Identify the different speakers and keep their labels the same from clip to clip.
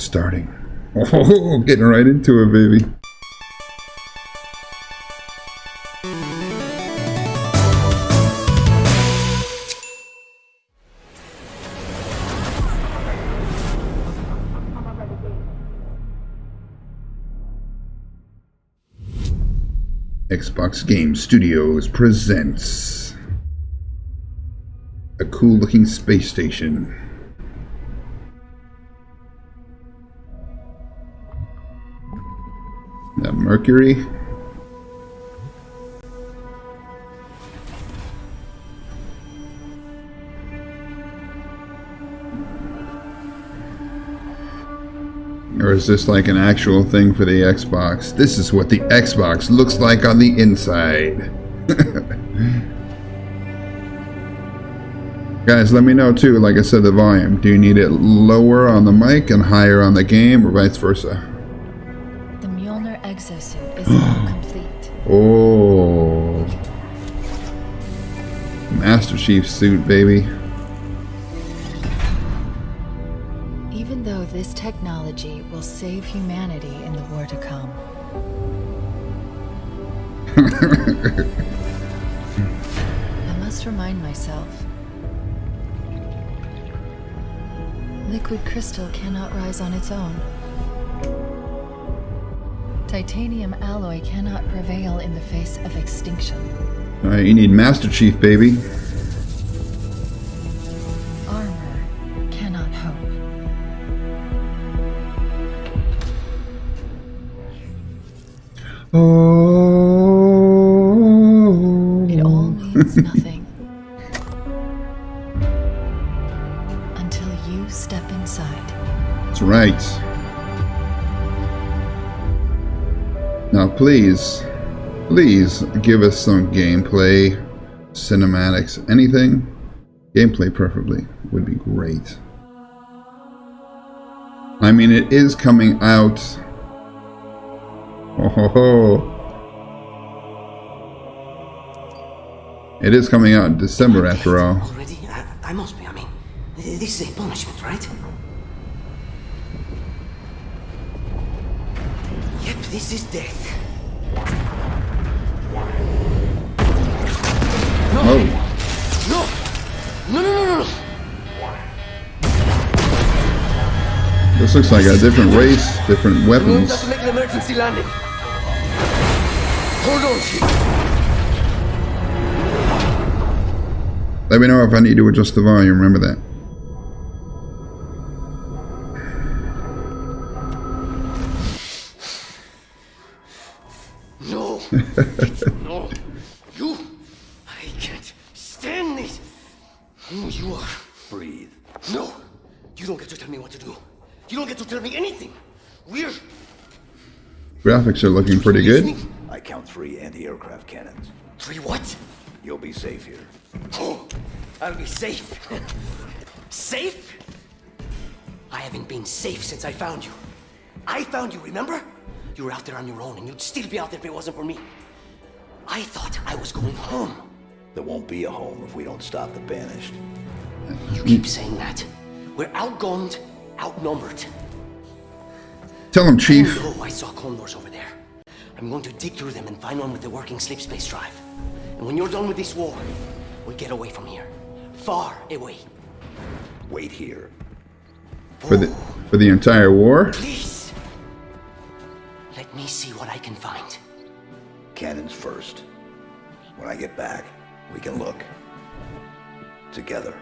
Speaker 1: starting. Oh, getting right into it, baby. Xbox Game Studios presents a cool looking space station. That Mercury. Or is this like an actual thing for the Xbox? This is what the Xbox looks like on the inside. Guys, let me know too, like I said, the volume. Do you need it lower on the mic and higher on the game, or vice versa?
Speaker 2: The Mjolnir exosuit is now complete.
Speaker 1: Oh. Master Chief suit, baby.
Speaker 2: Even though this technology will save humanity in the war to come. I must remind myself. Liquid crystal cannot rise on its own. Titanium alloy cannot prevail in the face of extinction.
Speaker 1: Alright, you need Master Chief, baby.
Speaker 2: Armor cannot hope.
Speaker 1: Oh.
Speaker 2: It all means nothing until you step inside.
Speaker 1: That's right. Now please give us some gameplay, cinematics, anything. Gameplay preferably would be great. I mean, it is coming out. Oh ho ho. It is coming out in December after all.
Speaker 3: Already? I must be. I mean, this is a punishment, right? Yep, this is death. No!
Speaker 1: Oh.
Speaker 3: No! No, no, no, no!
Speaker 1: This looks like a different race, different
Speaker 3: I'm going to
Speaker 1: weapons.
Speaker 3: have to make an emergency landing. Hold on, Chief.
Speaker 1: Let me know if I need to adjust the volume, remember that.
Speaker 3: No. No. You. I can't stand this. Who you are.
Speaker 4: Breathe.
Speaker 3: No. You don't get to tell me what to do. You don't get to tell me anything. We're...
Speaker 1: Graphics are looking pretty good.
Speaker 4: I count 3 anti-aircraft cannons.
Speaker 3: 3 what?
Speaker 4: You'll be safe here.
Speaker 3: Oh, I'll be safe. Safe? I haven't been safe since I found you. I found you, remember? You were out there on your own, and you'd still be out there if it wasn't for me. I thought I was going home.
Speaker 4: There won't be a home if we don't stop the Banished.
Speaker 3: You keep saying that. We're outgunned, outnumbered.
Speaker 1: Tell him, Chief.
Speaker 3: Oh, I saw condors over there. I'm going to dig through them and find one with the working sleep space drive. And when you're done with this war, we'll get away from here. Far away.
Speaker 4: Wait here.
Speaker 1: For the entire war?
Speaker 3: Please. Let me see what I can find.
Speaker 4: Cannons first. When I get back, we can look. Together.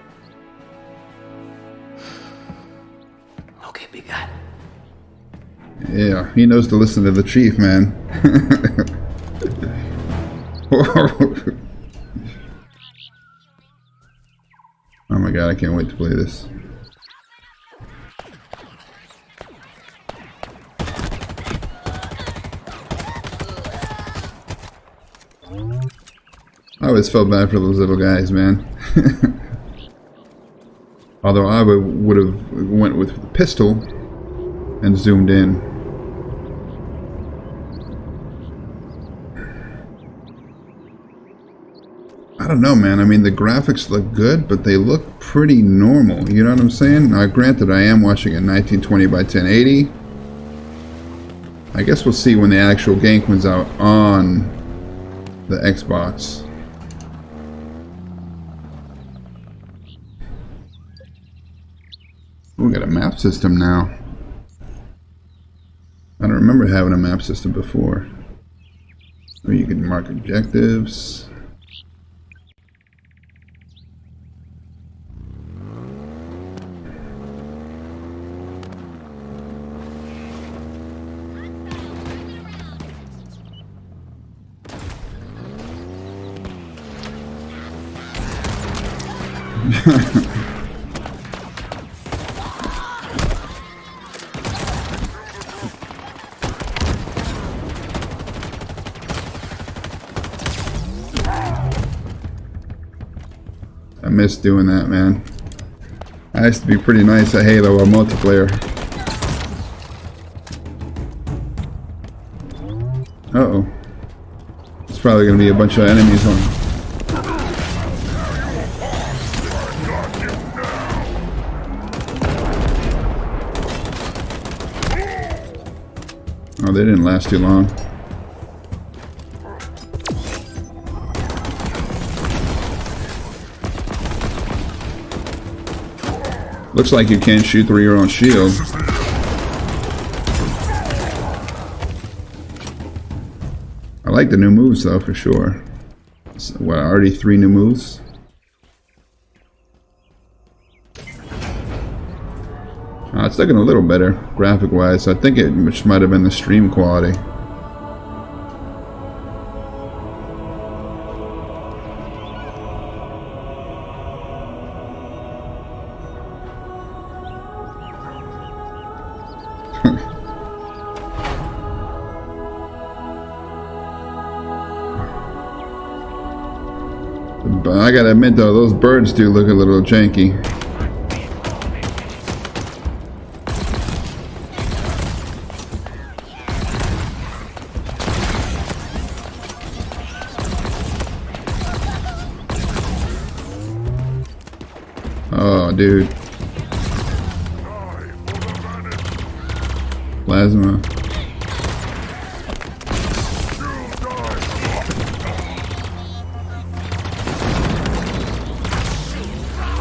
Speaker 3: Okay, big guy.
Speaker 1: Yeah, he knows to listen to the Chief, man. Oh my god, I can't wait to play this. I always felt bad for those little guys, man. Although I would have went with the pistol and zoomed in. I don't know, man. I mean, the graphics look good, but they look pretty normal. You know what I'm saying? Now, granted, I am watching it 1920 by 1080. I guess we'll see when the actual game comes out on the Xbox. We got a map system now. I don't remember having a map system before. Or you can mark objectives. I miss doing that, man. I used to be pretty nice at Halo or multiplayer. Uh-oh. It's probably gonna be a bunch of enemies on. Oh, they didn't last too long. Looks like you can't shoot through your own shield. I like the new moves though, for sure. So, what, already 3 new moves? It's looking a little better, graphic-wise. I think it just might have been the stream quality. But I gotta admit though, those birds do look a little janky. Oh, dude. Plasma.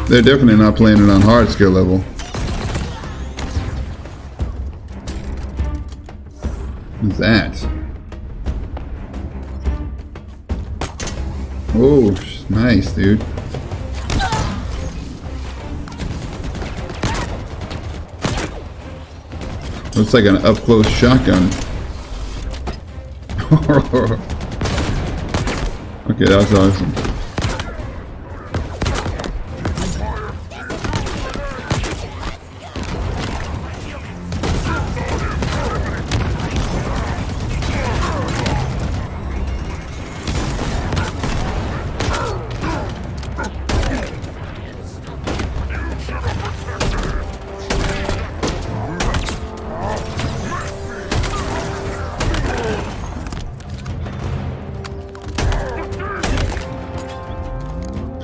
Speaker 1: They're definitely not playing it on hard skill level. What's that? Oh, nice, dude. Looks like an up-close shotgun. Okay, that's awesome.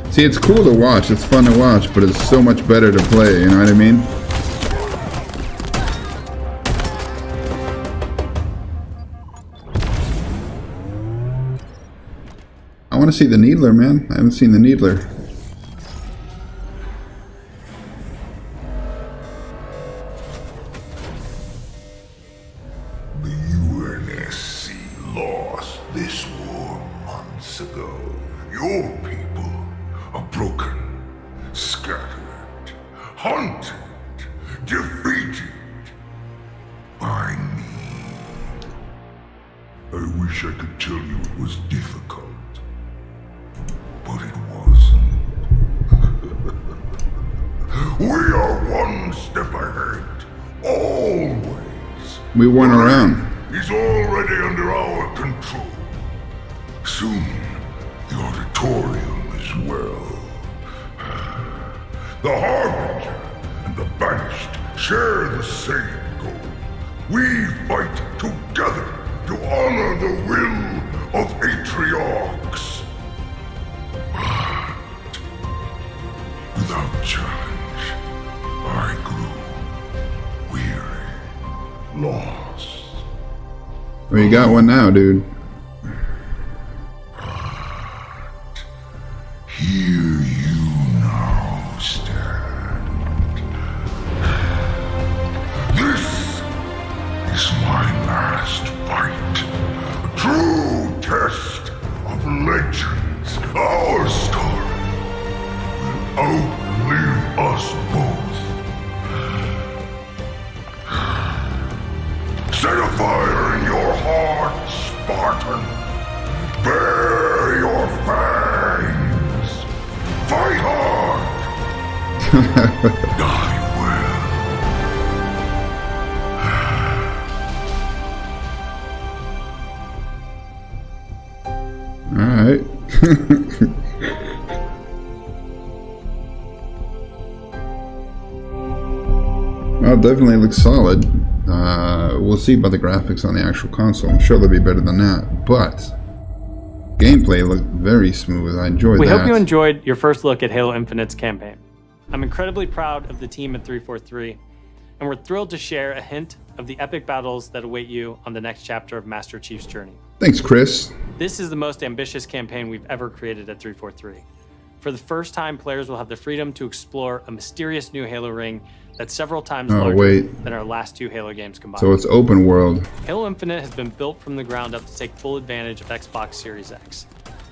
Speaker 1: See, it's cool to watch, it's fun to watch, but it's so much better to play, you know what I mean? I want to see the Needler, man. I haven't seen the Needler.
Speaker 5: The UNSC lost this war months ago. Your people are broken, scattered, hunted, defeated by me. I wish I could tell you it was difficult, but it wasn't. We are one step ahead, always.
Speaker 1: We weren't around.
Speaker 5: He's already under our control. Soon, the auditorium as well. The Harbinger and the Banished share the same goal. We fight together to honor the will of Atriarchs. lost.
Speaker 1: Well, you got one now, dude.
Speaker 5: Here you now stand. This is my last fight. A true test of legends. Our story will outlive us both. Set a fire in your heart, Spartan. Bare your fangs. Fight hard. Die well.
Speaker 1: All right. Well, it definitely looks solid. We'll see about the graphics on the actual console. I'm sure they'll be better than that, but gameplay looked very smooth. I enjoyed that.
Speaker 6: We hope you enjoyed your first look at Halo Infinite's campaign. I'm incredibly proud of the team at 343, and we're thrilled to share a hint of the epic battles that await you on the next chapter of Master Chief's journey.
Speaker 1: Thanks, Chris.
Speaker 6: This is the most ambitious campaign we've ever created at 343. For the first time, players will have the freedom to explore a mysterious new Halo ring that's several times larger than our last two Halo games combined.
Speaker 1: So it's open world.
Speaker 6: Halo Infinite has been built from the ground up to take full advantage of Xbox Series X.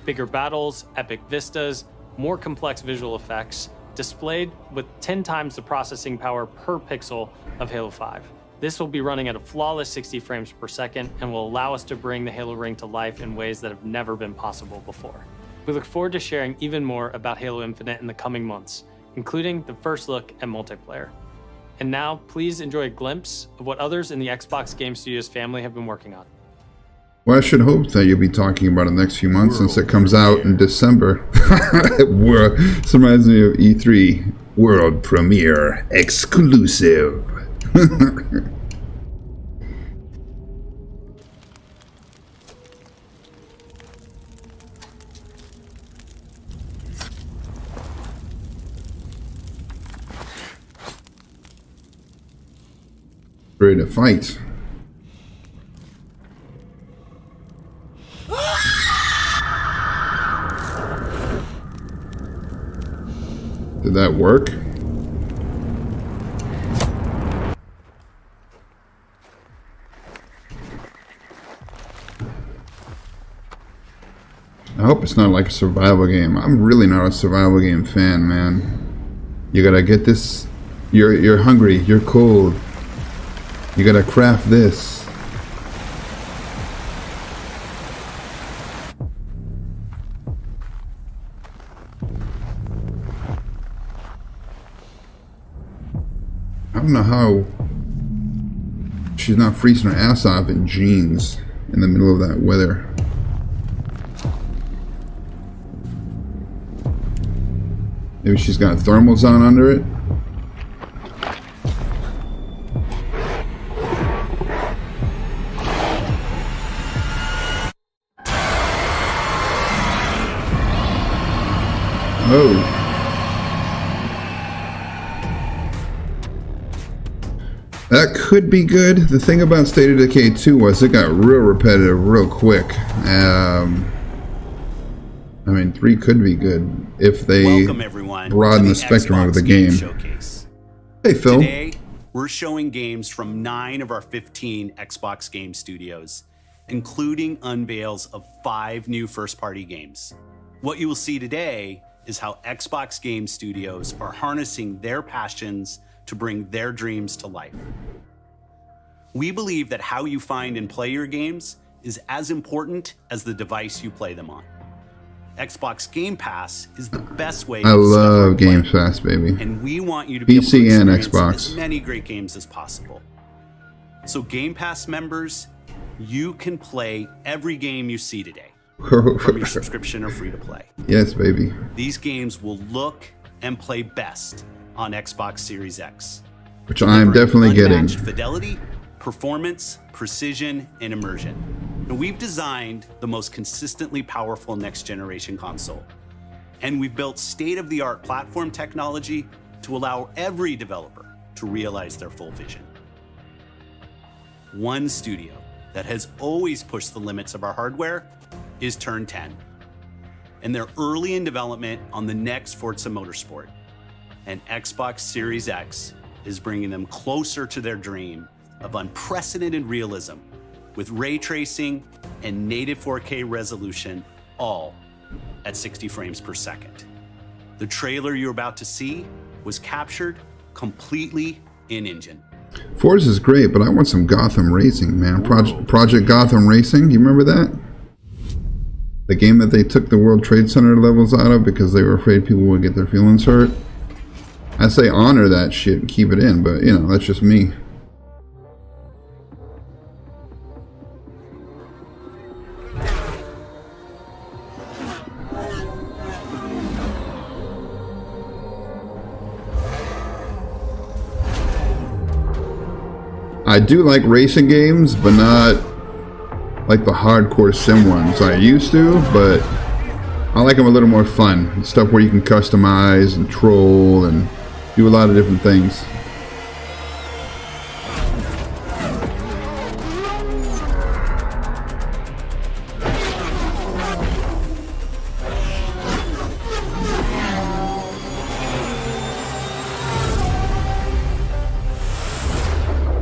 Speaker 6: Bigger battles, epic vistas, more complex visual effects, displayed with 10 times the processing power per pixel of Halo 5. This will be running at a flawless 60 frames per second and will allow us to bring the Halo ring to life in ways that have never been possible before. We look forward to sharing even more about Halo Infinite in the coming months, including the first look at multiplayer. And now, please enjoy a glimpse of what others in the Xbox Game Studios family have been working on.
Speaker 1: Well, I should hope that you'll be talking about it in the next few months since it comes out in December. This reminds me of E3. World Premiere Exclusive. Ready to fight. Did that work? I hope it's not like a survival game. I'm really not a survival game fan, man. You gotta get this. You're hungry. You're cold. You gotta craft this. I don't know how she's not freezing her ass off in jeans in the middle of that weather. Maybe she's got thermals on under it. Oh. That could be good. The thing about State of Decay 2 was it got real repetitive real quick. I mean, 3 could be good if they broaden the spectrum of the game.
Speaker 7: Showcase.
Speaker 1: Hey, Phil.
Speaker 7: Today, we're showing games from 9 of our 15 Xbox Game Studios, including unveils of 5 new first-party games. What you will see today is how Xbox Game Studios are harnessing their passions to bring their dreams to life. We believe that how you find and play your games is as important as the device you play them on. Xbox Game Pass is the best way to
Speaker 1: love Game Pass, baby.
Speaker 7: And we want you to be
Speaker 1: PC
Speaker 7: able to
Speaker 1: and
Speaker 7: experience
Speaker 1: Xbox.
Speaker 7: as many great games as possible. So Game Pass members, you can play every game you see today, from your subscription or free to play.
Speaker 1: Yes, baby.
Speaker 7: These games will look and play best on Xbox Series X.
Speaker 1: Which I'm definitely getting.
Speaker 7: Unmatched fidelity, performance, precision, and immersion. And we've designed the most consistently powerful next-generation console. And we've built state-of-the-art platform technology to allow every developer to realize their full vision. one studio that has always pushed the limits of our hardware is Turn 10. And they're early in development on the next Forza Motorsport. And Xbox Series X is bringing them closer to their dream of unprecedented realism with ray tracing and native 4K resolution, all at 60 frames per second. The trailer you're about to see was captured completely in-engine.
Speaker 1: Forza is great, but I want some Gotham Racing, man. Project Gotham Racing, you remember that? The game that they took the World Trade Center levels out of because they were afraid people would get their feelings hurt. I say honor that shit and keep it in, but you know, that's just me. I do like racing games, but not like the hardcore sim ones. I used to, but I like them a little more fun. Stuff where you can customize and troll and do a lot of different things.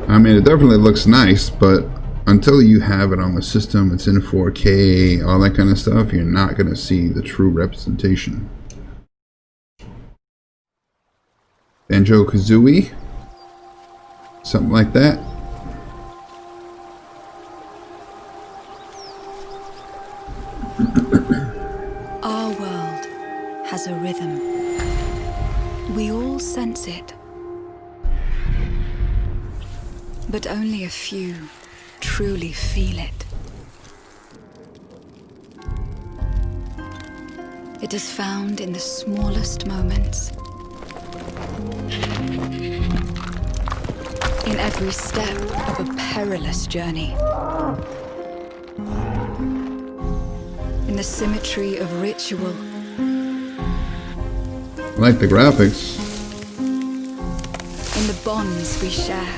Speaker 1: I mean, it definitely looks nice, but until you have it on the system, it's in 4K, all that kind of stuff, you're not going to see the true representation. Banjo-Kazooie? Something like that.
Speaker 8: Our world has a rhythm. We all sense it. But only a few truly feel it. It is found in the smallest moments. In every step of a perilous journey. In the symmetry of ritual.
Speaker 1: I like the graphics.
Speaker 8: In the bonds we share.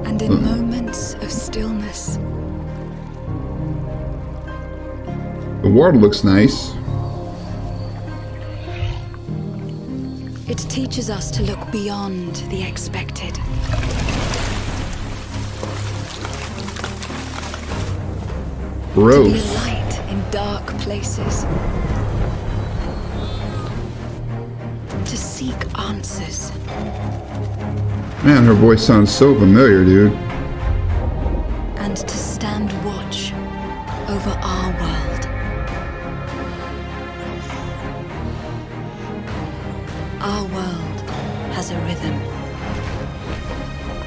Speaker 8: And in moments of stillness.
Speaker 1: The world looks nice.
Speaker 8: It teaches us to look beyond the expected.
Speaker 1: Gross.
Speaker 8: To be a light in dark places. To seek answers.
Speaker 1: Man, her voice sounds so familiar, dude.
Speaker 8: And to stand watch over our world. Our world has a rhythm.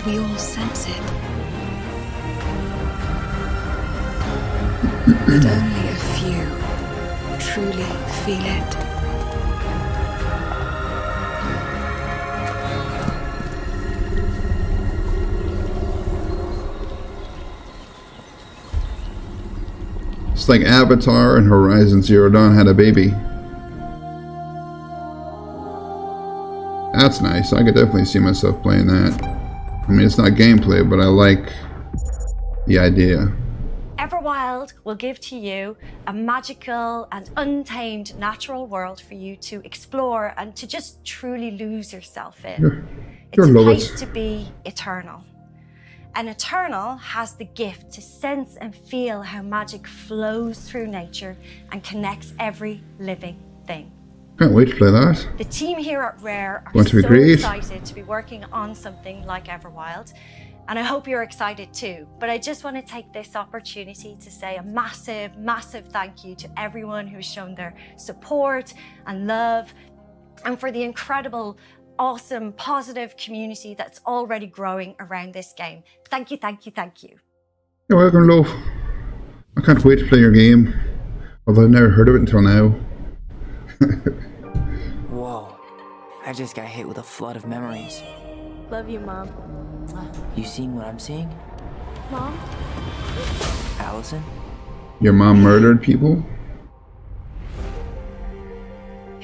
Speaker 8: We all sense it. But only a few truly feel it.
Speaker 1: It's like Avatar and Horizon Zero Dawn had a baby. That's nice. I could definitely see myself playing that. I mean, it's not gameplay, but I like the idea.
Speaker 9: Everwild will give to you a magical and untamed natural world for you to explore and to just truly lose yourself in. It's a place to be eternal. And Eternal has the gift to sense and feel how magic flows through nature and connects every living thing.
Speaker 1: Can't wait to play that.
Speaker 9: The team here at Rare are so excited to be working on something like Everwild. And I hope you're excited too. But I just want to take this opportunity to say a massive, massive thank you to everyone who's shown their support and love, and for the incredible, awesome, positive community that's already growing around this game. Thank you, thank you, thank you.
Speaker 1: You're welcome, love. I can't wait to play your game, although I've never heard of it until now.
Speaker 10: Whoa, I just got hit with a flood of memories.
Speaker 9: Love you, Mom.
Speaker 10: You seeing what I'm seeing?
Speaker 9: Mom?
Speaker 10: Allison?
Speaker 1: Your mom murdered people?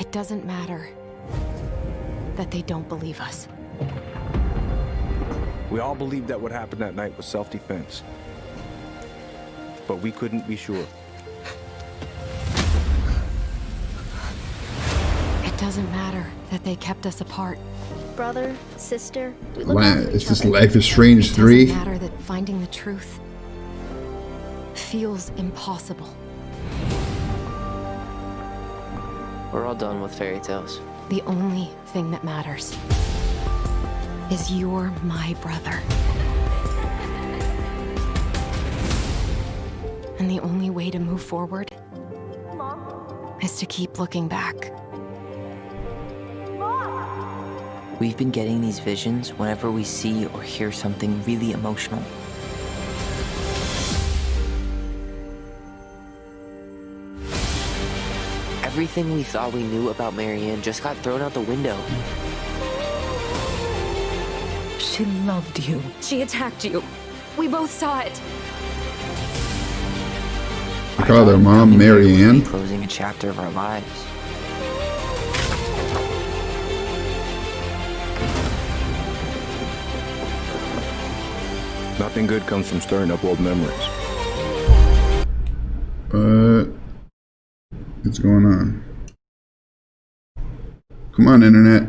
Speaker 2: It doesn't matter that they don't believe us.
Speaker 11: We all believed that what happened that night was self-defense. But we couldn't be sure.
Speaker 2: It doesn't matter that they kept us apart.
Speaker 12: Brother, sister, we look out for
Speaker 1: Is
Speaker 12: each
Speaker 1: this
Speaker 12: other.
Speaker 1: Life is Strange 3?
Speaker 2: It doesn't matter that finding the truth feels impossible.
Speaker 10: We're all done with fairy tales.
Speaker 2: The only thing that matters is you're my brother. And the only way to move forward is to keep looking back.
Speaker 10: We've been getting these visions whenever we see or hear something really emotional. Everything we thought we knew about Marianne just got thrown out the window.
Speaker 8: She loved you.
Speaker 2: She attacked you. We both saw it.
Speaker 1: They call their mom Marianne.
Speaker 10: Closing a chapter of our lives.
Speaker 11: Nothing good comes from stirring up old memories.
Speaker 1: What's going on? Come on, internet.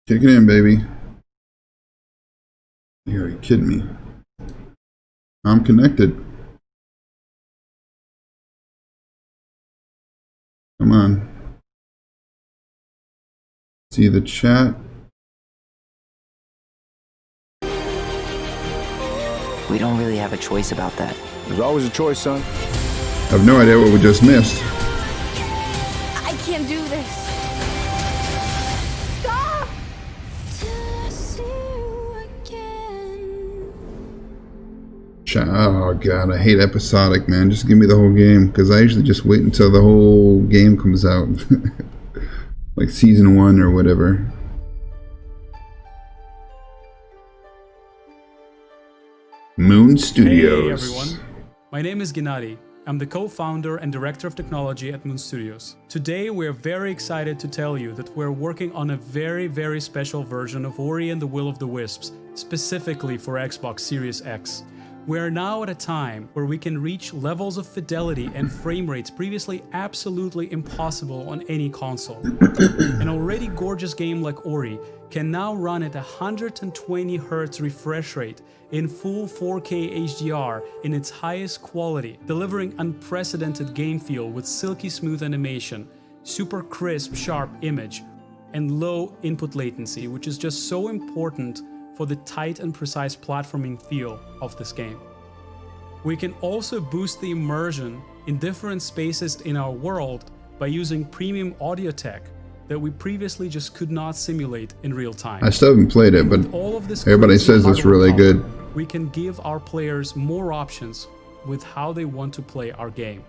Speaker 1: Kick it in, baby. Are you kidding me? I'm connected. Come on. See the chat.
Speaker 10: We don't really have a choice about that.
Speaker 11: There's always a choice, son.
Speaker 1: I have no idea what we just missed.
Speaker 12: I can't do this. Stop!
Speaker 1: Oh god, I hate episodic, man. Just give me the whole game, because I usually just wait until the whole game comes out. Like season 1 or whatever. Moon Studios.
Speaker 13: Hey everyone, my name is Gennady. I'm the co-founder and director of technology at Moon Studios. Today we're very excited to tell you that we're working on a very special version of Ori and the Will of the Wisps, specifically for Xbox Series X. We are now at a time where we can reach levels of fidelity and frame rates previously absolutely impossible on any console. An already gorgeous game like Ori can now run at 120 Hz refresh rate in full 4K HDR in its highest quality, delivering unprecedented game feel with silky smooth animation, super crisp, sharp image, and low input latency, which is just so important for the tight and precise platforming feel of this game. We can also boost the immersion in different spaces in our world by using premium audio tech that we previously just could not simulate in real time.
Speaker 1: I still haven't played it, but everybody says it's really good.
Speaker 13: We can give our players more options with how they want to play our game.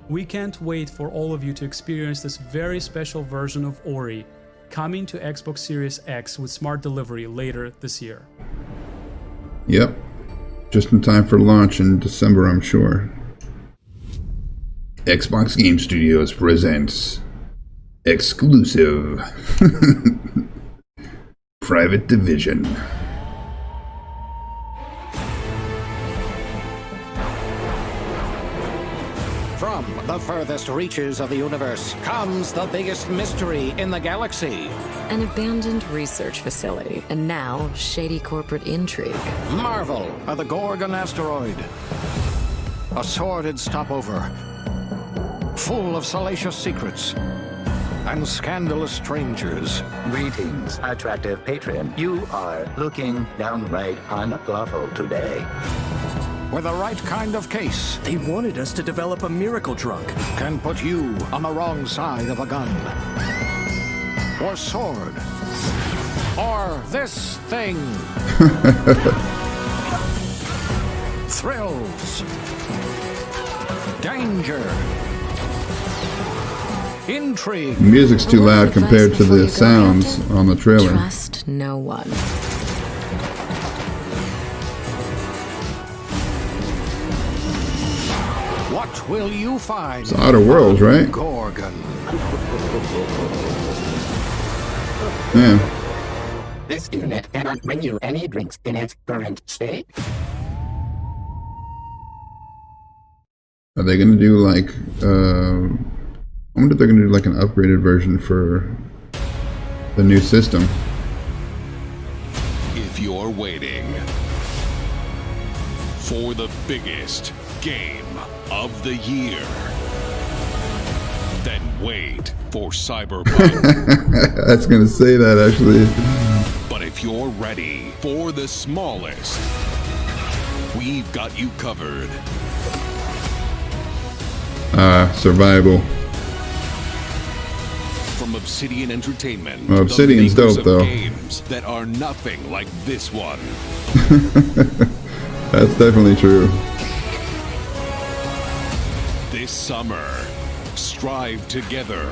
Speaker 13: We can't wait for all of you to experience this very special version of Ori coming to Xbox Series X with smart delivery later this year.
Speaker 1: Yep. Just in time for launch in December, I'm sure. Xbox Game Studios presents exclusive Private Division.
Speaker 14: From the furthest reaches of the universe comes the biggest mystery in the galaxy.
Speaker 15: An abandoned research facility, and now shady corporate intrigue.
Speaker 14: Marvel of the Gorgon asteroid. A sordid stopover, full of salacious secrets and scandalous strangers.
Speaker 16: Greetings, attractive patron. You are looking downright unlawful today.
Speaker 14: With the right kind of case,
Speaker 17: they wanted us to develop a miracle drug.
Speaker 14: Can put you on the wrong side of a gun. Or sword. Or this thing. Thrills. Danger. Intrigue.
Speaker 1: The music's too loud compared to the sounds on the trailer.
Speaker 15: Trust no one.
Speaker 14: What What will you find?
Speaker 1: It's Outer Worlds, right?
Speaker 14: Gorgon.
Speaker 1: Yeah.
Speaker 16: This unit cannot bring you any drinks in its current state.
Speaker 1: Are they gonna do like I wonder if they're gonna do like an upgraded version for the new system.
Speaker 18: If you're waiting for the biggest game of the year, then wait for Cyberpunk.
Speaker 1: I was gonna say that actually.
Speaker 18: But if you're ready for the smallest, we've got you covered.
Speaker 1: Survival.
Speaker 18: From Obsidian Entertainment,
Speaker 1: Well, Obsidian's
Speaker 18: the makers
Speaker 1: dope,
Speaker 18: of
Speaker 1: though.
Speaker 18: games that are nothing like this one.
Speaker 1: That's definitely true.
Speaker 18: This summer, strive together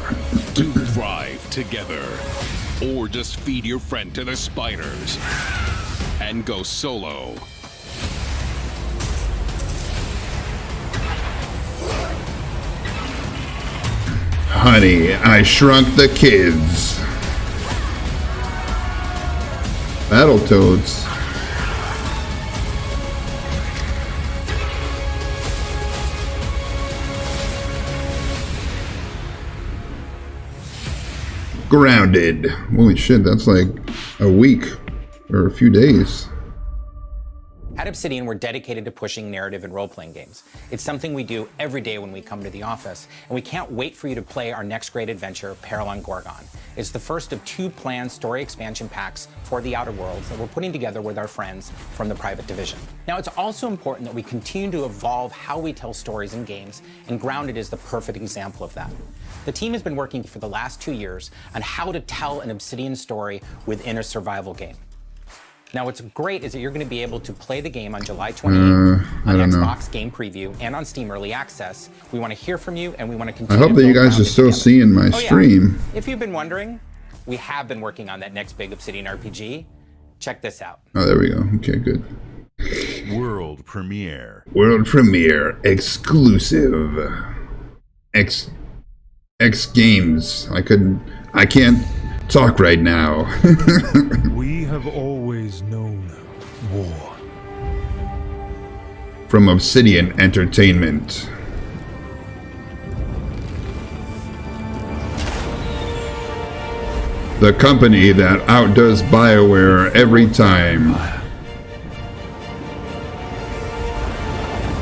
Speaker 18: to thrive together. Or just feed your friend to the spiders and go solo.
Speaker 1: Honey, I Shrunk the Kids. Battletoads. Grounded. Holy shit, that's like a week or a few days.
Speaker 19: At Obsidian, we're dedicated to pushing narrative and role-playing games. It's something we do every day when we come to the office, and we can't wait for you to play our next great adventure, Peril on Gorgon. It's the first of 2 planned story expansion packs for the Outer Worlds that we're putting together with our friends from the Private Division. Now, it's also important that we continue to evolve how we tell stories in games, and Grounded is the perfect example of that. The team has been working for the last 2 years on how to tell an Obsidian story within a survival game. Now, what's great is that you're going to be able to play the game on July 28th on Xbox Game Preview and on Steam Early Access. We want to hear from you, and we want to
Speaker 1: I
Speaker 19: continue
Speaker 1: hope
Speaker 19: to
Speaker 1: that you
Speaker 19: build
Speaker 1: guys are
Speaker 19: Grounded
Speaker 1: still
Speaker 19: together.
Speaker 1: seeing my
Speaker 19: Oh, yeah.
Speaker 1: stream.
Speaker 19: If you've been wondering, we have been working on that next big Obsidian RPG. Check this out.
Speaker 1: Oh, there we go. Okay, good.
Speaker 5: World premiere.
Speaker 1: World premiere exclusive. X Games. I can't talk right now.
Speaker 5: We have always known war.
Speaker 1: From Obsidian Entertainment. The company that outdoes BioWare every time.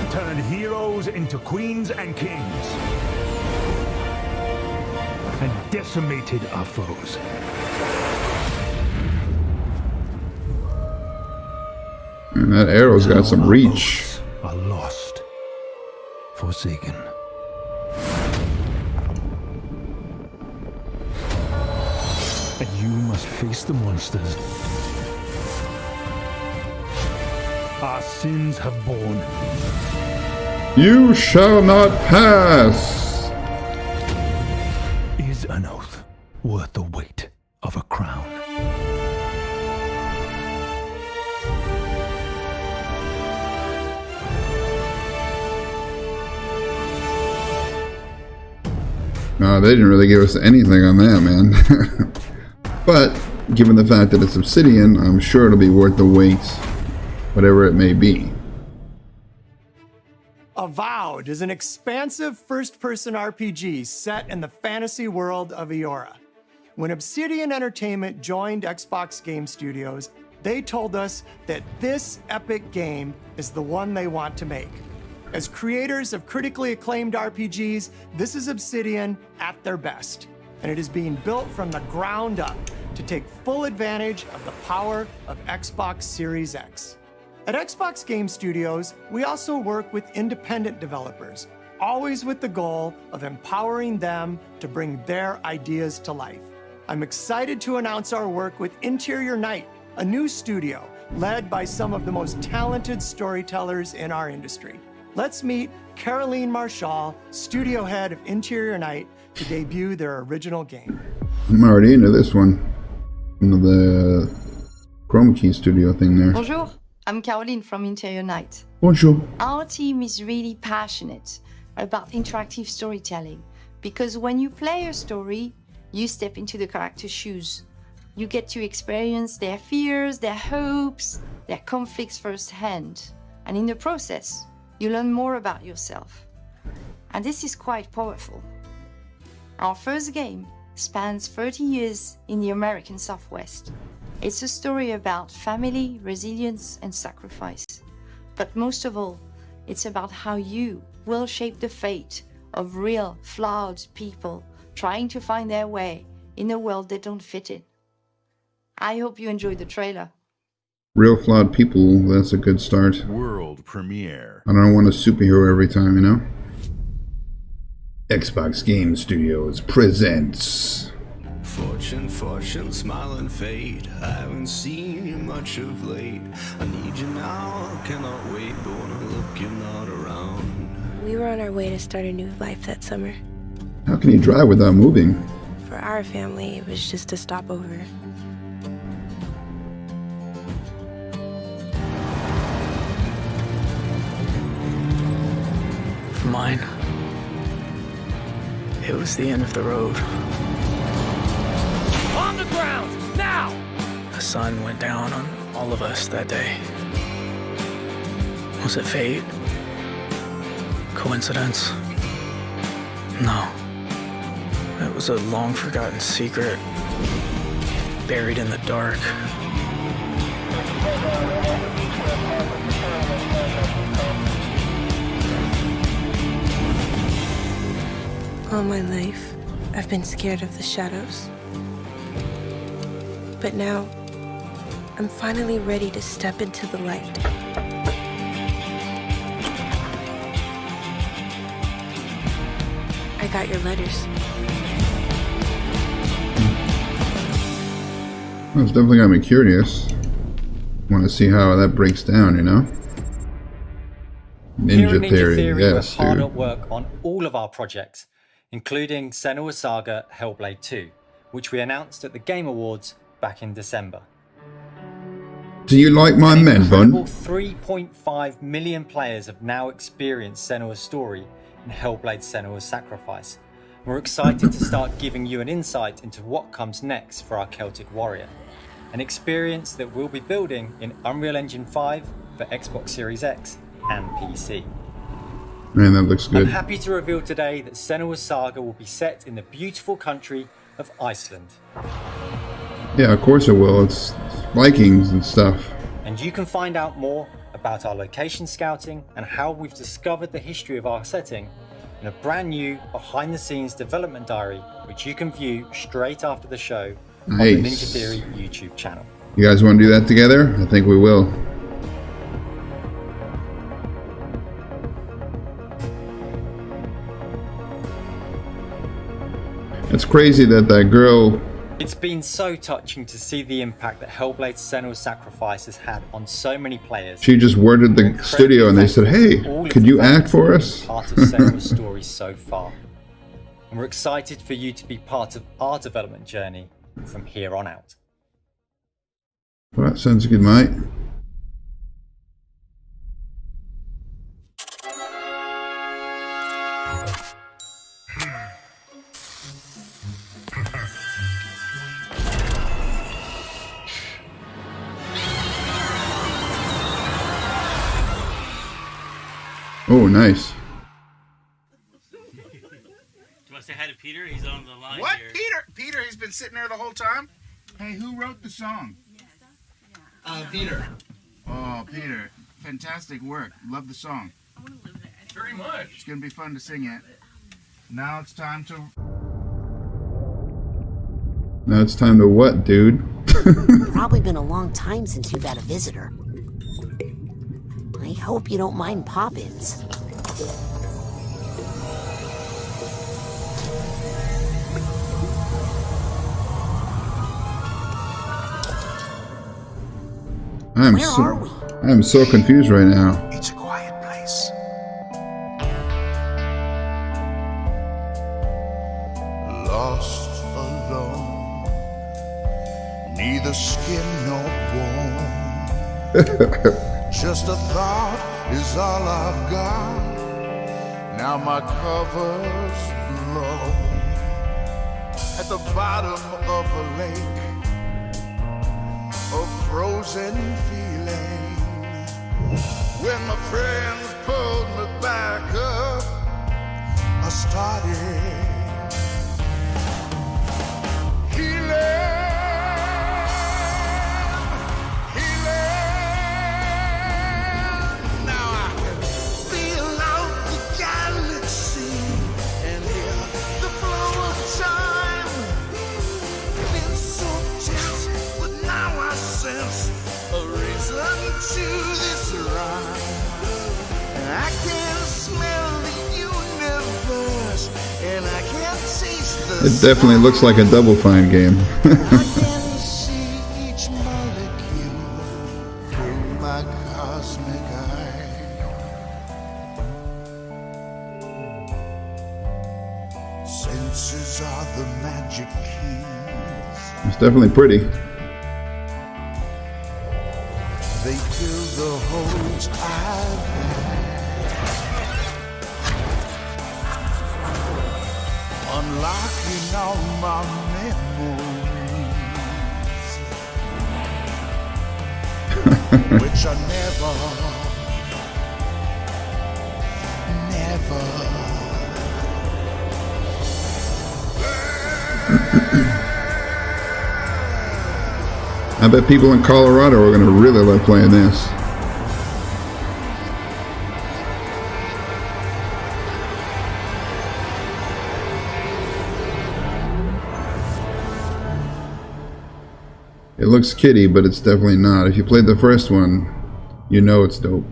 Speaker 5: Turned heroes into queens and kings. And decimated our foes.
Speaker 1: And that arrow's got some reach.
Speaker 5: Are lost. Forsaken. And you must face the monsters our sins have borne.
Speaker 1: You shall not pass.
Speaker 5: Is an oath worth the weight of a crown?
Speaker 1: No, they didn't really give us anything on that, man. But given the fact that it's Obsidian, I'm sure it'll be worth the wait, whatever it may be.
Speaker 20: Avowed is an expansive first-person RPG set in the fantasy world of Eora. When Obsidian Entertainment joined Xbox Game Studios, they told us that this epic game is the one they want to make. As creators of critically acclaimed RPGs, this is Obsidian at their best, and it is being built from the ground up to take full advantage of the power of Xbox Series X. At Xbox Game Studios, we also work with independent developers, always with the goal of empowering them to bring their ideas to life. I'm excited to announce our work with Interior Night, a new studio led by some of the most talented storytellers in our industry. Let's meet Caroline Marshall, studio head of Interior Night, to debut their original game.
Speaker 1: I'm already into this one. Into the Chroma Key studio thing there.
Speaker 21: Bonjour, I'm Caroline from Interior Night.
Speaker 1: Bonjour.
Speaker 21: Our team is really passionate about interactive storytelling, because when you play a story, you step into the character's shoes. You get to experience their fears, their hopes, their conflicts firsthand. And in the process, you learn more about yourself. And this is quite powerful. Our first game spans 30 years in the American Southwest. It's a story about family, resilience, and sacrifice. But most of all, it's about how you will shape the fate of real, flawed people trying to find their way in a world they don't fit in. I hope you enjoyed the trailer.
Speaker 1: Real flawed people, that's a good start.
Speaker 22: World premiere.
Speaker 1: I don't want a superhero every time, you know? Xbox Game Studios presents...
Speaker 23: Fortune, smile and fade. I haven't seen you much of late. I need you now, cannot wait, but when I look, you're not around.
Speaker 24: We were on our way to start a new life that summer.
Speaker 1: How can you drive without moving?
Speaker 24: For our family, it was just a stopover.
Speaker 25: For mine, it was the end of the road.
Speaker 3: On the ground, now!
Speaker 25: The sun went down on all of us that day. Was it fate? Coincidence? No. It was a long-forgotten secret, buried in the dark.
Speaker 24: All my life, I've been scared of the shadows. But now, I'm finally ready to step into the light. I got your letters.
Speaker 1: Well, it's definitely got me curious. Want to see how that breaks down, you know? Ninja Theory, yes,
Speaker 26: we're hard
Speaker 1: dude.
Speaker 26: at work on all of our projects, including Senua's Saga Hellblade 2, which we announced at the Game Awards back in December.
Speaker 1: Do you like my men, Bun?
Speaker 26: 3.5 million players have now experienced Senua's story in Hellblade Senua's Sacrifice. We're excited to start giving you an insight into what comes next for our Celtic warrior, an experience that we'll be building in Unreal Engine 5 for Xbox Series X and PC.
Speaker 1: Man, that looks good.
Speaker 26: I'm happy to reveal today that Senua's Saga will be set in the beautiful country of Iceland.
Speaker 1: Yeah, of course it will. It's Vikings and stuff.
Speaker 26: And you can find out more about our location scouting and how we've discovered the history of our setting in a brand new behind-the-scenes development diary, which you can view straight after the show on the Ninja Theory YouTube channel.
Speaker 1: You guys want to do that together? I think we will. It's crazy that that girl...
Speaker 26: It's been so touching to see the impact that Hellblade Senua's Sacrifice has had on so many players.
Speaker 1: She just worded the studio and they said, hey, could you act for us?
Speaker 26: Part of Senua's story so far. And we're excited for you to be part of our development journey from here on out.
Speaker 1: Well, that sounds good, mate. Oh, nice.
Speaker 27: Do you want to say hi to Peter? He's on the line
Speaker 28: What?
Speaker 27: here.
Speaker 28: Peter, he's been sitting there the whole time? Hey, who wrote the song?
Speaker 27: Peter.
Speaker 28: Oh, Peter. Fantastic work. Love the song.
Speaker 27: I want to live there. Very much.
Speaker 28: It's going to be fun to sing it. Now it's time to...
Speaker 1: Now it's time to what, dude?
Speaker 29: Probably been a long time since you've had a visitor. I hope you don't mind pop-ins.
Speaker 1: I'm so confused right now.
Speaker 28: It's a quiet place.
Speaker 5: Lost alone, neither skin nor bone. Just a thought is all I've got, Now my cover's low at the bottom of a lake, a frozen feeling. When my friends pulled me back up, I started healing. Now I can feel out the galaxy and hear the flow of time. Been so tense, but now I sense a reason to this rhyme. I can smell the universe, and I can taste the
Speaker 1: It definitely looks like a Double Fine game.
Speaker 5: I can see each molecule through my cosmic eye. Senses are the magic keys.
Speaker 1: It's definitely pretty.
Speaker 5: They fill the holes I've had. Unlocking all my memories, which are never.
Speaker 1: I bet people in Colorado are going to really love playing this. It looks kiddie, but it's definitely not. If you played the first one, you know it's dope.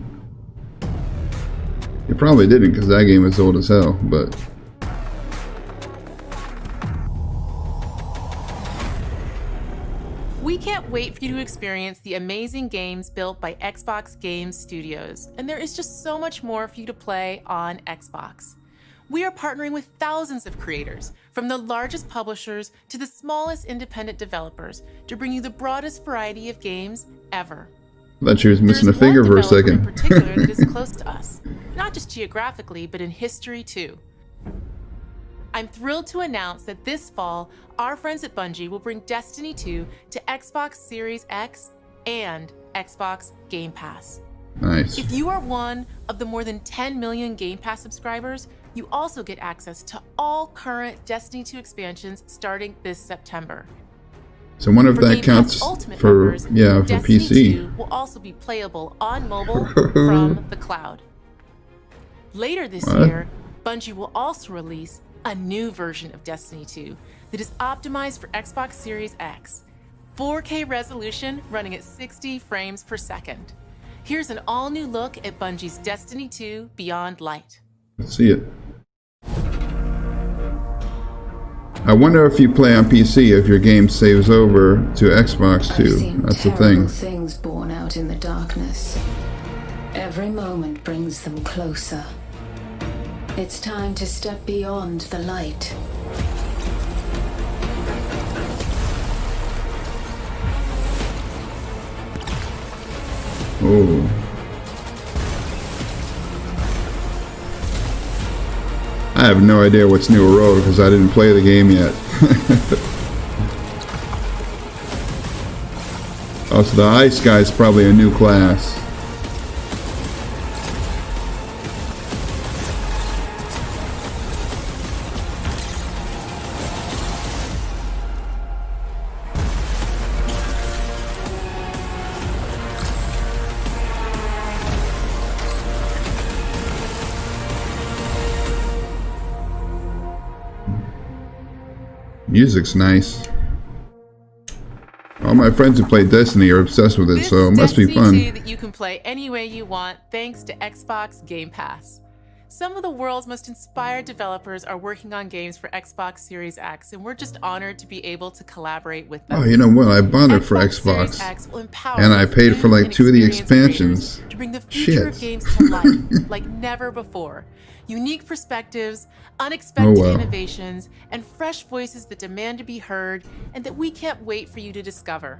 Speaker 1: You probably didn't because that game is old as hell, but...
Speaker 2: We can't wait for you to experience the amazing games built by Xbox Game Studios, and there is just so much more for you to play on Xbox. We are partnering with thousands of creators, from the largest publishers to the smallest independent developers, to bring you the broadest variety of games ever.
Speaker 1: I thought she was missing a finger for a second.
Speaker 2: In particular that is close to us, not just geographically, but in history too. I'm thrilled to announce that this fall, our friends at Bungie will bring Destiny 2 to Xbox Series X and Xbox Game Pass.
Speaker 1: Nice.
Speaker 2: If you are one of the more than 10 million Game Pass subscribers, you also get access to all current Destiny 2 expansions starting this September.
Speaker 1: So I wonder if
Speaker 2: For
Speaker 1: that
Speaker 2: Game
Speaker 1: counts
Speaker 2: Pass Ultimate
Speaker 1: for,
Speaker 2: members,
Speaker 1: yeah, for
Speaker 2: Destiny
Speaker 1: PC.
Speaker 2: 2 will also be playable on mobile from the cloud. Later this
Speaker 1: What?
Speaker 2: year, Bungie will also release a new version of Destiny 2 that is optimized for Xbox Series X. 4K resolution running at 60 frames per second. Here's an all-new look at Bungie's Destiny 2 Beyond Light.
Speaker 1: Let's see it. I wonder if you play on PC if your game saves over to Xbox too. That's the thing.
Speaker 4: Things born out in the darkness. Every moment brings them closer. It's time to step beyond the light.
Speaker 1: Oh. I have no idea what's New Road because I didn't play the game yet. Oh, so the ice guy's probably a new class. Music's nice. All my friends who play Destiny are obsessed with it, so it must be fun.
Speaker 2: Destiny 2 that you can play any way you want thanks to Xbox Game Pass. Some of the world's most inspired developers are working on games for Xbox Series X, and we're just honored to be able to collaborate with them.
Speaker 1: Oh, you know what? I bought it for Xbox, and I paid for like 2 of the expansions.
Speaker 2: To bring the future of games to life like never before. Unique perspectives, unexpected innovations, and fresh voices that demand to be heard and that we can't wait for you to discover.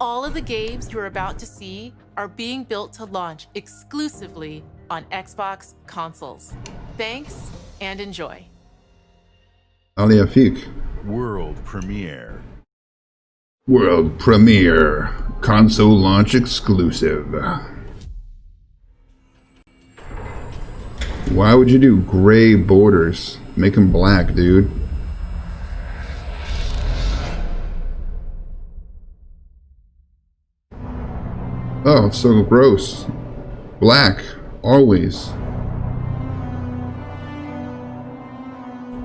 Speaker 2: All of the games you're about to see are being built to launch exclusively on Xbox consoles. Thanks, and enjoy.
Speaker 1: Ali Afik.
Speaker 6: World premiere.
Speaker 1: World premiere. Console launch exclusive. Why would you do gray borders? Make them black, dude. Oh, it's so gross. Black, always.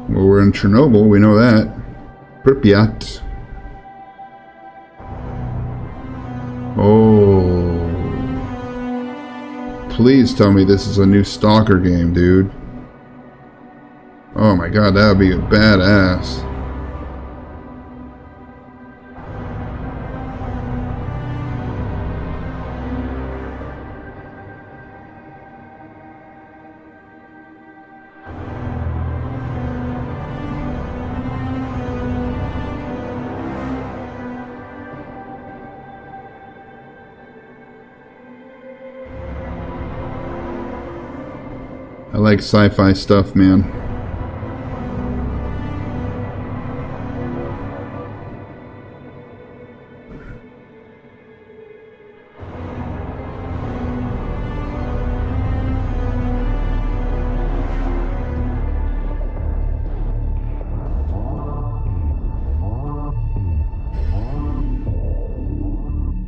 Speaker 1: Well, we're in Chernobyl, we know that. Pripyat. Oh. Please tell me this is a new Stalker game, dude. Oh my god, that would be a badass. I like sci-fi stuff, man.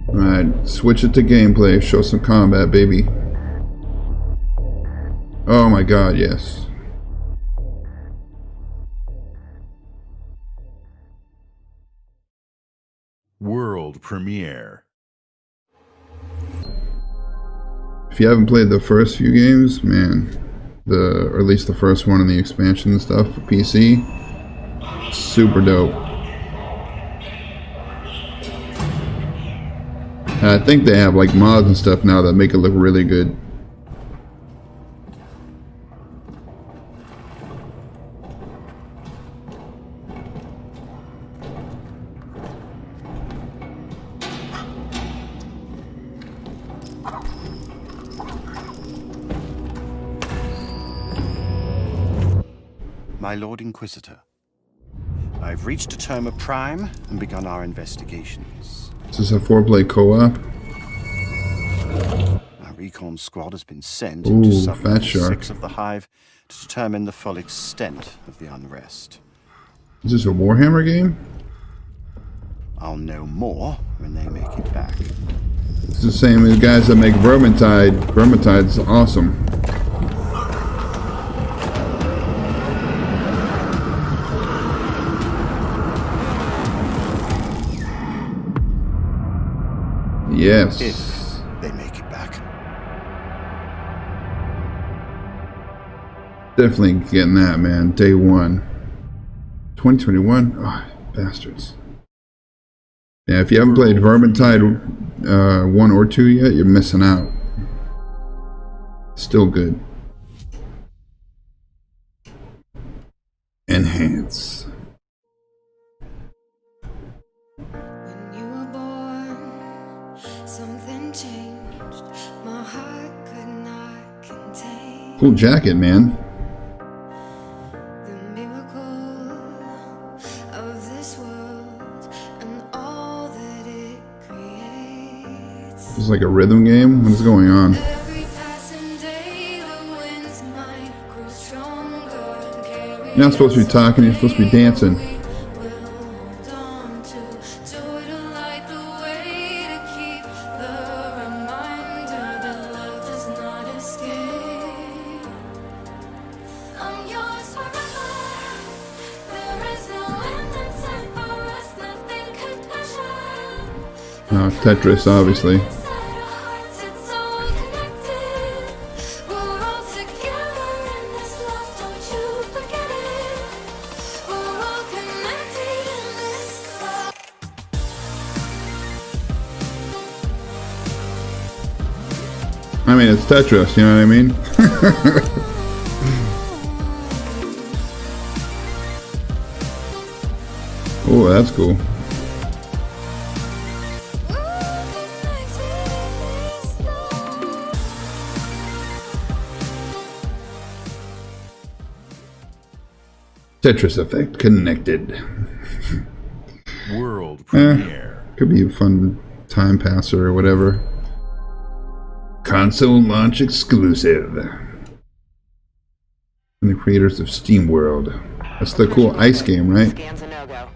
Speaker 1: Alright, switch it to gameplay. Show some combat, baby. Oh my god, yes.
Speaker 6: World premiere.
Speaker 1: If you haven't played the first few games, man, or at least the first one and the expansion and stuff for PC, super dope. And I think they have like mods and stuff now that make it look really good.
Speaker 7: My Lord Inquisitor, I've reached a term of prime and begun our investigations.
Speaker 1: Is this a 4-player co-op?
Speaker 7: Our recon squad has been sent
Speaker 1: Ooh,
Speaker 7: into Sub-Level
Speaker 1: Fat Shark.
Speaker 7: 6 of the Hive to determine the full extent of the unrest.
Speaker 1: Is this a Warhammer game?
Speaker 7: I'll know more when they make it back.
Speaker 1: It's the same as guys that make Vermintide. Vermintide's awesome. Yes.
Speaker 7: If they make it back.
Speaker 1: Definitely getting that, man. Day one. 2021? Oh, bastards. Yeah, if you haven't played Vermintide 1 or 2 yet, you're missing out. Still good. Enhance. Cool jacket, man. It's like a rhythm game. What is going on? You're not supposed to be talking, you're supposed to be dancing. No, Tetris, obviously. I mean, it's Tetris, you know what I mean? Oh, that's cool. Tetris Effect connected.
Speaker 6: World premiere.
Speaker 1: Could be a fun time passer or whatever. Console launch exclusive. From the creators of SteamWorld. That's the cool ice game, right?
Speaker 8: Scan's a no-go.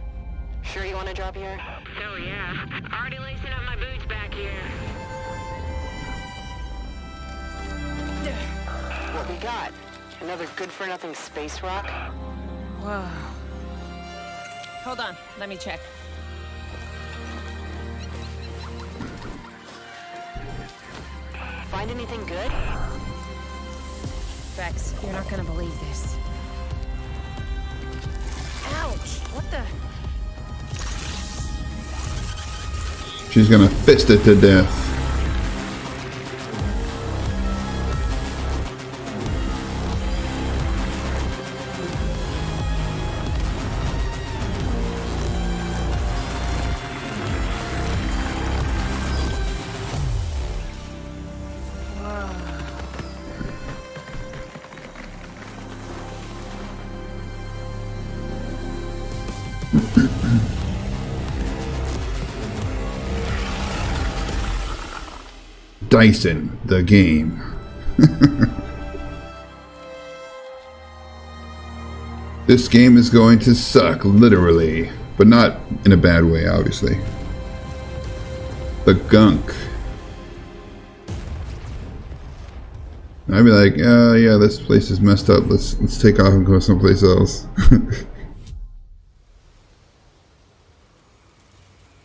Speaker 8: Sure you want to drop here? Oh yeah. Already lacing up my boots back here. What we got? Another good-for-nothing space rock?
Speaker 9: Whoa. Hold on, let me check.
Speaker 8: Find anything good?
Speaker 9: Vex, you're not gonna believe this. Ouch! What the?
Speaker 1: She's gonna fist it to death. Dyson, the game. This game is going to suck, literally. But not in a bad way, obviously. The gunk. I'd be like, yeah, this place is messed up. Let's take off and go someplace else.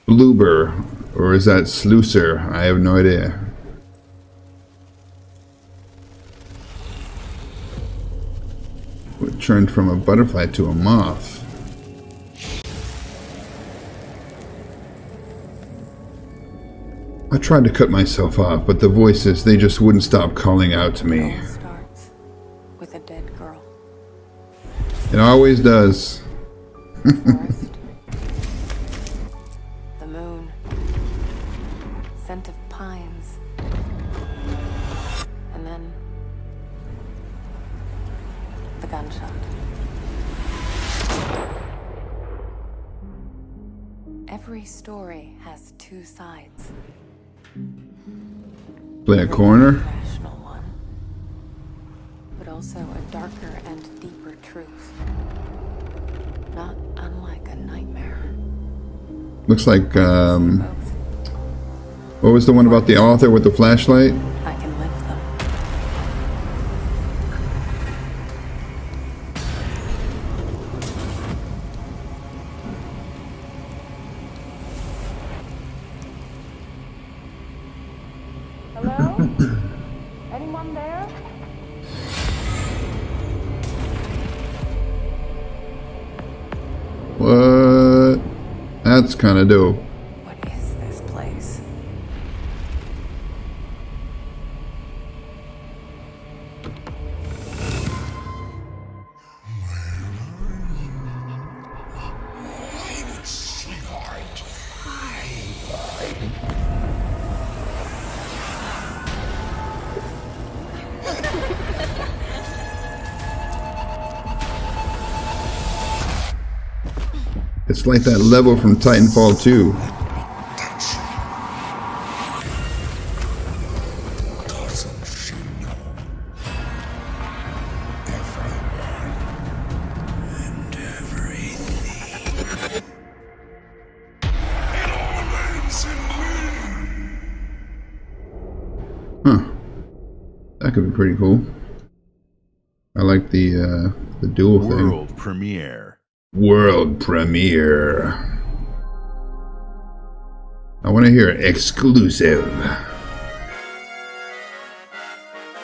Speaker 1: Bloober, or is that Sluicer? I have no idea. What turned from a butterfly to a moth? I tried to cut myself off, but the voices, they just wouldn't stop calling out to me.
Speaker 9: It all starts with a dead girl.
Speaker 1: It always does.
Speaker 9: Forest. The moon. Scent of pines. And then the gunshot. Every story has two sides.
Speaker 1: Play a corner.
Speaker 9: Rational one, but also a darker and deeper truth. Not unlike a nightmare.
Speaker 1: Looks like, what was the one about the author with the flashlight?
Speaker 9: I can lift them. Hello? Anyone there?
Speaker 1: What? That's kind of dope.
Speaker 9: What is this place?
Speaker 1: It's like that level from Titanfall 2.
Speaker 5: Doesn't she know everyone and everything? It all ends in me.
Speaker 1: Huh. That could be pretty cool. I like the dual thing.
Speaker 6: World premiere.
Speaker 1: World premiere. I want to hear exclusive.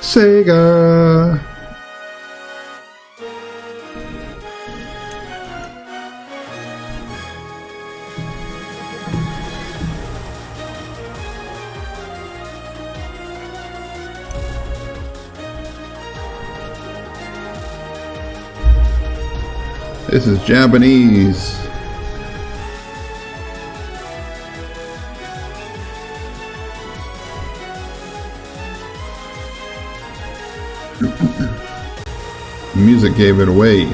Speaker 1: Sega. This is Japanese. The music gave it away.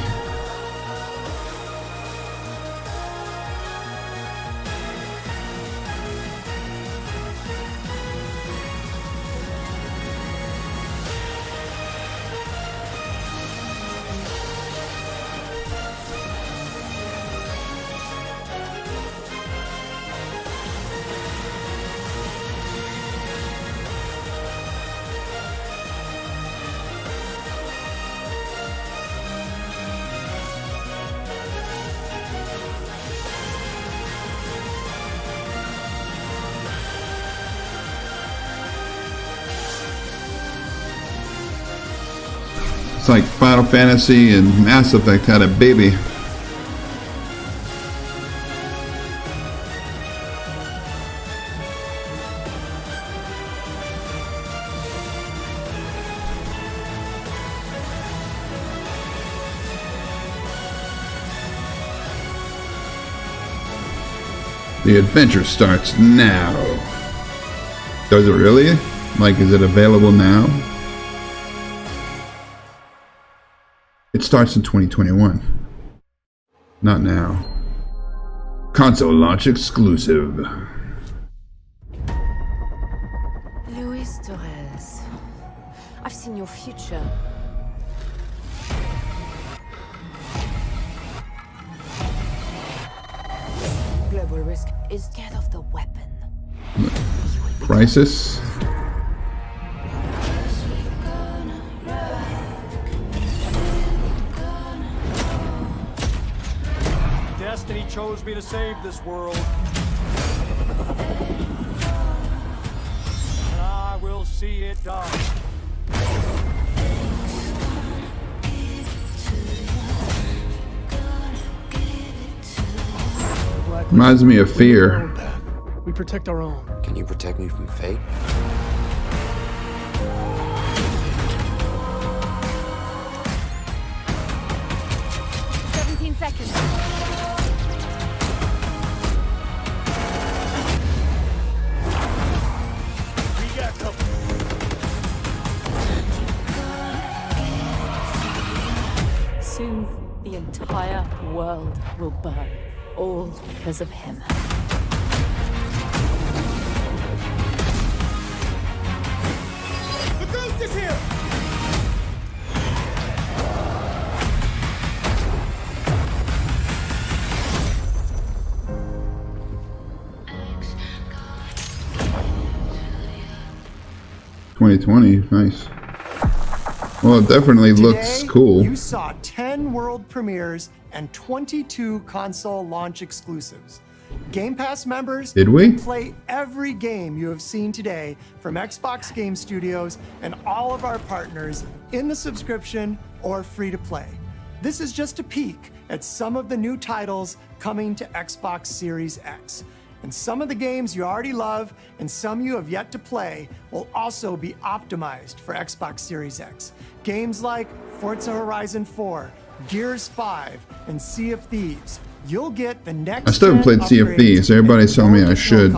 Speaker 1: It's like Final Fantasy and Mass Effect had a baby. The adventure starts now. Does it really? Like, is it available now? It starts in 2021. Not now. Console launch exclusive.
Speaker 9: Luis Torres, I've seen your future. Global risk is scared of the weapon.
Speaker 1: Crisis.
Speaker 10: Destiny chose me to save this world. And I will see it done.
Speaker 1: Reminds me of Fear.
Speaker 10: We protect our own.
Speaker 11: Can you protect me from fate?
Speaker 9: Seconds.
Speaker 10: We got company.
Speaker 9: Soon, the entire world will burn, all because of him.
Speaker 10: The ghost is here!
Speaker 1: Nice. Well, it definitely looks
Speaker 20: Today,
Speaker 1: cool.
Speaker 20: You saw 10 world premieres and 22 console launch exclusives. Game Pass members
Speaker 1: Did we?
Speaker 20: can play every game you have seen today from Xbox Game Studios and all of our partners in the subscription or free to play. This is just a peek at some of the new titles coming to Xbox Series X. And some of the games you already love and some you have yet to play will also be optimized for Xbox Series X. Games like Forza Horizon 4, Gears 5, and Sea of Thieves. You'll get the next.
Speaker 1: I still haven't played Sea of Thieves. Everybody's telling me I should.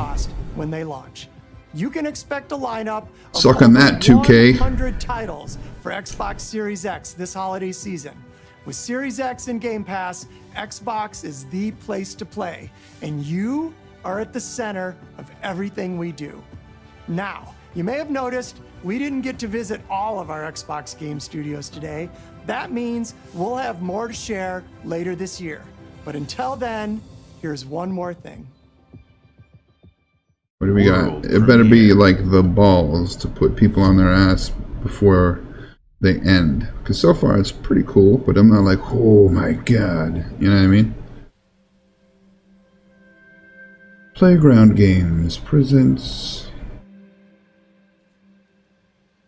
Speaker 20: When they launch, you can expect a lineup of
Speaker 1: Suck on that, 2K.
Speaker 20: 100 titles for Xbox Series X this holiday season. With Series X and Game Pass, Xbox is the place to play, and you are at the center of everything we do. Now, you may have noticed we didn't get to visit all of our Xbox game studios today. That means we'll have more to share later this year. But until then, here's one more thing.
Speaker 1: What do we got? It better be like the balls to put people on their ass before they end. Because so far it's pretty cool, but I'm not like, oh my god. You know what I mean? Playground Games presents.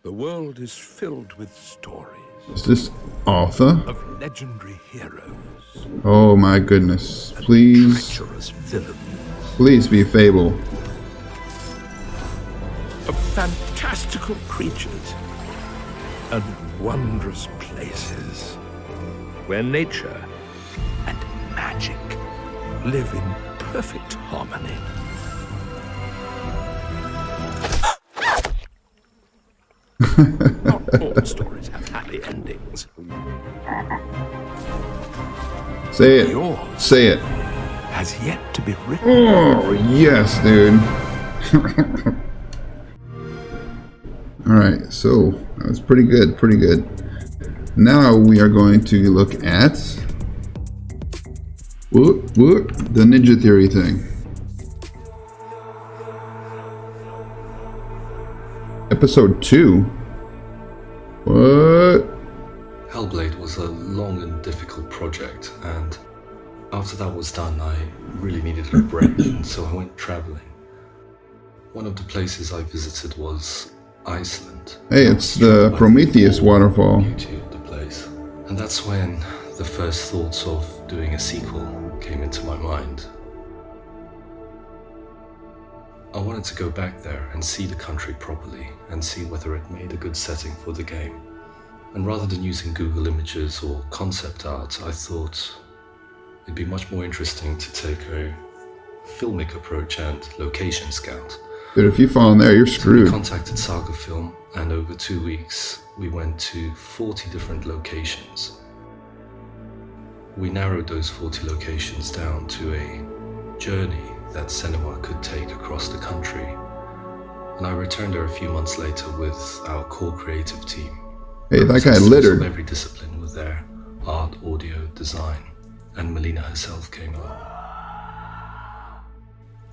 Speaker 12: The world is filled with stories.
Speaker 1: Is this Arthur?
Speaker 12: Of legendary heroes.
Speaker 1: Oh my goodness. Please.
Speaker 12: Treacherous villains.
Speaker 1: Please be Fable.
Speaker 12: Of fantastical creatures. And wondrous places. Where nature and magic live in perfect harmony. Not all stories have happy endings.
Speaker 1: Say it.
Speaker 12: Yours
Speaker 1: Say it.
Speaker 12: has yet to be written.
Speaker 1: Oh, yes, dude. Alright, so that was pretty good, pretty good. Now we are going to look at the Ninja Theory thing. Episode 2? What?
Speaker 13: Hellblade was a long and difficult project, and after that was done, I really needed a break, and so I went traveling. One of the places I visited was Iceland.
Speaker 1: Hey, it's the Prometheus waterfall.
Speaker 13: Beauty of the place. And that's when the first thoughts of doing a sequel came into my mind. I wanted to go back there and see the country properly and see whether it made a good setting for the game. And rather than using Google Images or concept art, I thought it'd be much more interesting to take a filmic approach and location scout.
Speaker 1: Dude, if you fall in there, you're screwed.
Speaker 13: We contacted Saga Film, and over 2 weeks, we went to 40 different locations. We narrowed those 40 locations down to a journey that cinema could take across the country. And I returned there a few months later with our core creative team.
Speaker 1: Hey, that guy littered.
Speaker 13: Every discipline was there: art, audio, design, and Melina herself came along.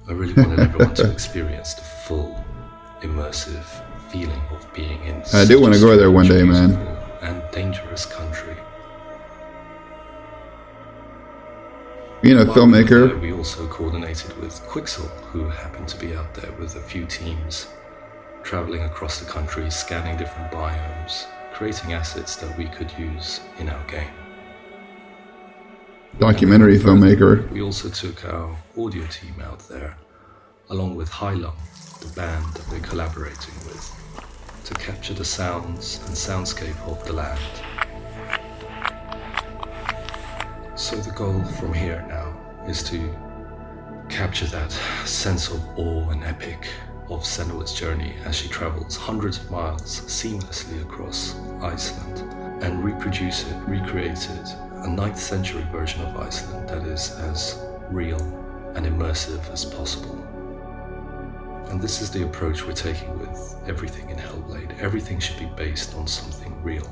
Speaker 13: I really wanted everyone to experience the full, immersive feeling of being in
Speaker 1: I do want to go there one day, man.
Speaker 13: And dangerous country.
Speaker 1: Being a filmmaker.
Speaker 13: We also coordinated with Quixel, who happened to be out there with a few teams, traveling across the country, scanning different biomes, creating assets that we could use in our game.
Speaker 1: Documentary filmmaker.
Speaker 13: We also took our audio team out there, along with Hylung, the band that we're collaborating with, to capture the sounds and soundscape of the land. So the goal from here now is to capture that sense of awe and epic of Senua's journey as she travels hundreds of miles seamlessly across Iceland, and reproduce it, recreate it, a 9th century version of Iceland that is as real and immersive as possible. And this is the approach we're taking with everything in Hellblade. Everything should be based on something real,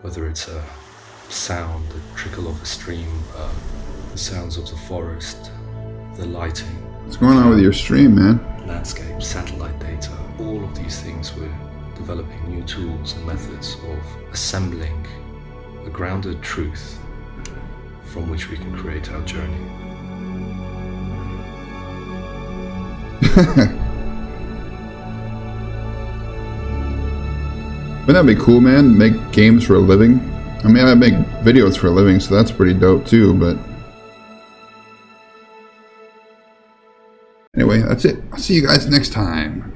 Speaker 13: whether it's a sound, the trickle of a stream, the sounds of the forest, the lighting.
Speaker 1: What's going on with your stream, man?
Speaker 13: Landscape, satellite data, all of these things we're developing new tools and methods of assembling a grounded truth from which we can create our journey.
Speaker 1: Wouldn't that be cool, man? Make games for a living? I mean, I make videos for a living, so that's pretty dope too, but... Anyway, that's it. I'll see you guys next time.